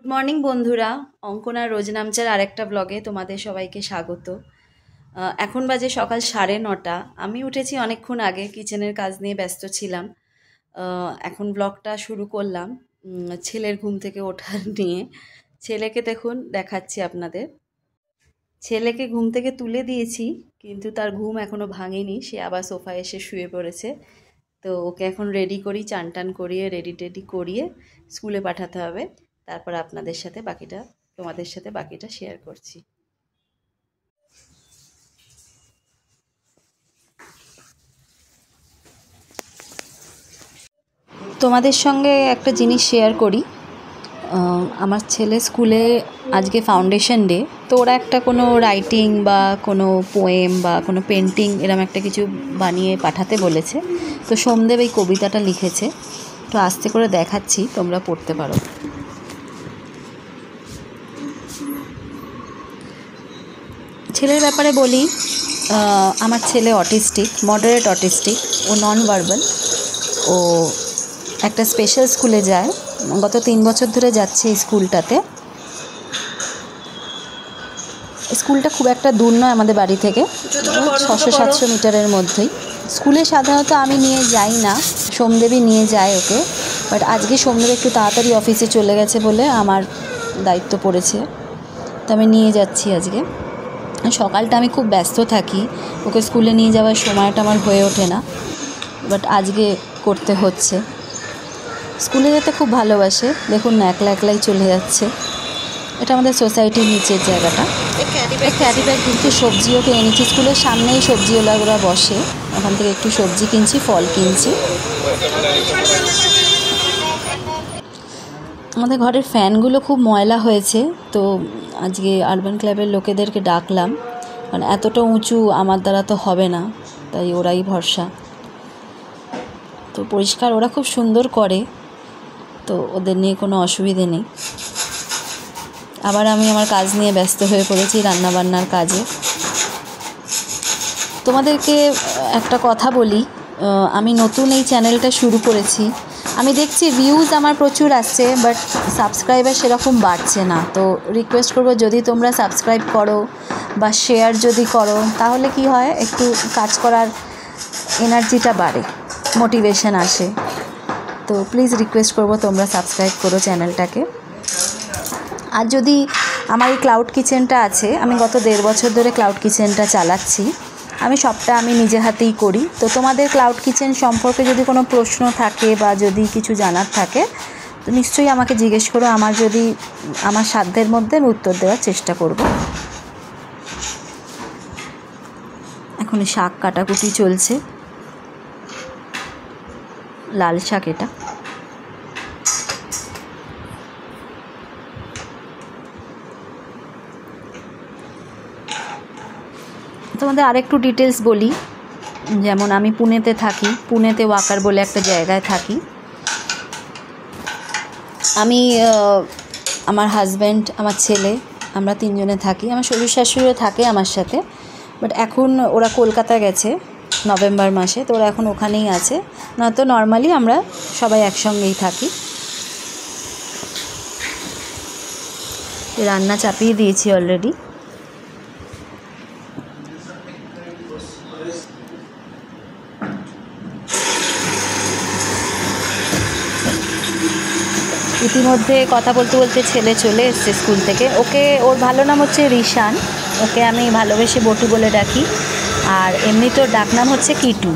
Good morning বন্ধুরা, অঙ্কনার রোজ নামচার আরেকটা ব্লগে তোমাদের সবাইকে স্বাগত। এখন বাজে সকাল 9:30। আমি উঠেছি অনেকক্ষণ আগে, কিচেনের কাজ নিয়ে ব্যস্ত ছিলাম। এখন ব্লগটা শুরু করলাম ছেলের ঘুম থেকে ওঠা নিয়ে। ছেলেকে দেখুন, দেখাচ্ছি আপনাদের। ছেলেকে ঘুম থেকে তুলে দিয়েছি, কিন্তু তার ঘুম এখনও ভাঙেনি, সে আবার সোফায় এসে শুয়ে পড়েছে। তো ওকে এখন রেডি করি, চান টান করিয়ে রেডি করিয়ে স্কুলে পাঠাতে হবে। তারপর তোমাদের সাথে বাকিটা শেয়ার করছি। তোমাদের সঙ্গে একটা জিনিস শেয়ার করি। আমার ছেলে স্কুলে আজকে ফাউন্ডেশন ডে, তো ওরা একটা কোনো রাইটিং বা কোনো পোয়েম বা কোনো পেন্টিং এরম একটা কিছু বানিয়ে পাঠাতে বলেছে। তো সোমদেব এই কবিতাটা লিখেছে, তো আস্তে করে দেখাচ্ছি, তোমরা পড়তে পারো। ছেলের ব্যাপারে বলি, আমার ছেলে অটিস্টিক, মডারেট অটিস্টিক, ও নন ভার্বাল। ও একটা স্পেশাল স্কুলে যায়, গত 3 বছর ধরে যাচ্ছে এই স্কুলটাতে। স্কুলটা খুব একটা দূর নয় আমাদের বাড়ি থেকে, 600-700 মিটারের মধ্যেই। স্কুলে সাধারণত আমি নিয়ে যাই না, সোমদেবই নিয়ে যায় ওকে। বাট আজকে সোমদেব একটু তাড়াতাড়ি অফিসে চলে গেছে বলে আমার দায়িত্ব পড়েছে, তো আমি নিয়ে যাচ্ছি আজকে। সকালটা আমি খুব ব্যস্ত থাকি, ওকে স্কুলে নিয়ে যাওয়ার সময়টা আমার হয়ে ওঠে না, বাট আজকে করতে হচ্ছে। স্কুলে যেতে খুব ভালোবাসে, দেখুন না, একলাই চলে যাচ্ছে। এটা আমাদের সোসাইটির নিচের জায়গাটা। ক্যারি ব্যাগ কিন্তু সবজিও কিনে নিচ্ছি, স্কুলের সামনেই সবজিওয়ালাগুলো বসে, ওখান থেকে একটু সবজি কিনছি, ফল কিনছি। আমাদের ঘরের ফ্যানগুলো খুব ময়লা হয়েছে, তো আজকে আরবান ক্লাবের লোকেদেরকে ডাকলাম, কারণ এতটা উঁচু আমার দ্বারা তো হবে না, তাই ওরাই ভরসা। তো পরিষ্কার ওরা খুব সুন্দর করে, তো ওদের নিয়ে কোনো অসুবিধে নেই। আবার আমি আমার কাজ নিয়ে ব্যস্ত হয়ে পড়েছি, রান্নাবান্নার কাজে। তোমাদেরকে একটা কথা বলি, আমি নতুন এই চ্যানেলটা শুরু করেছি। আমি দেখছি ভিউজ আমার প্রচুর আসছে, বাট সাবস্ক্রাইবার সেরকম বাড়ছে না। তো রিকোয়েস্ট করবো, যদি তোমরা সাবস্ক্রাইব করো বা শেয়ার যদি করো, তাহলে কি হয়, একটু কাজ করার এনার্জিটা বাড়ে, মোটিভেশন আসে। তো প্লিজ রিকোয়েস্ট করবো, তোমরা সাবস্ক্রাইব করো চ্যানেলটাকে। আর যদি আমার এই ক্লাউড কিচেনটা আছে, আমি গত 1.5 বছর ধরে ক্লাউড কিচেনটা চালাচ্ছি। আমি সবটা নিজে হাতেই করি। তো তোমাদের ক্লাউড কিচেন সম্পর্কে যদি কোনো প্রশ্ন থাকে বা যদি কিছু জানার থাকে, তো নিশ্চয়ই আমাকে জিজ্ঞেস করো। আমার সাধ্যের মধ্যে আমি উত্তর দেওয়ার চেষ্টা করব। এখন শাক কাটাকুটি চলছে, লাল শাক এটা। তোমাদের আরেকটু ডিটেলস বলি, যেমন আমি পুনেতে থাকি, পুনেতে ওয়াকার বলে একটা জায়গায় থাকি। আমি, আমার হাজব্যান্ড, আমার ছেলে, আমরা 3 জনে থাকি। আমার শ্বশুর শাশুড়িও থাকে আমার সাথে, বাট এখন ওরা কলকাতা গেছে নভেম্বর মাসে, তো ওরা এখন ওখানেই আছে। নয়তো নর্মালি আমরা সবাই একসঙ্গেই থাকি। রান্না চাপিয়ে দিয়েছি অলরেডি। ইতিমধ্যে কথা বলতে বলতে ছেলে চলে এসছে স্কুল থেকে। ওর ভালো নাম হচ্ছে রিশান, ওকে আমি ভালোবেসে বটু বলে ডাকি, আর এমনি তোর ডাকনাম হচ্ছে কিটু।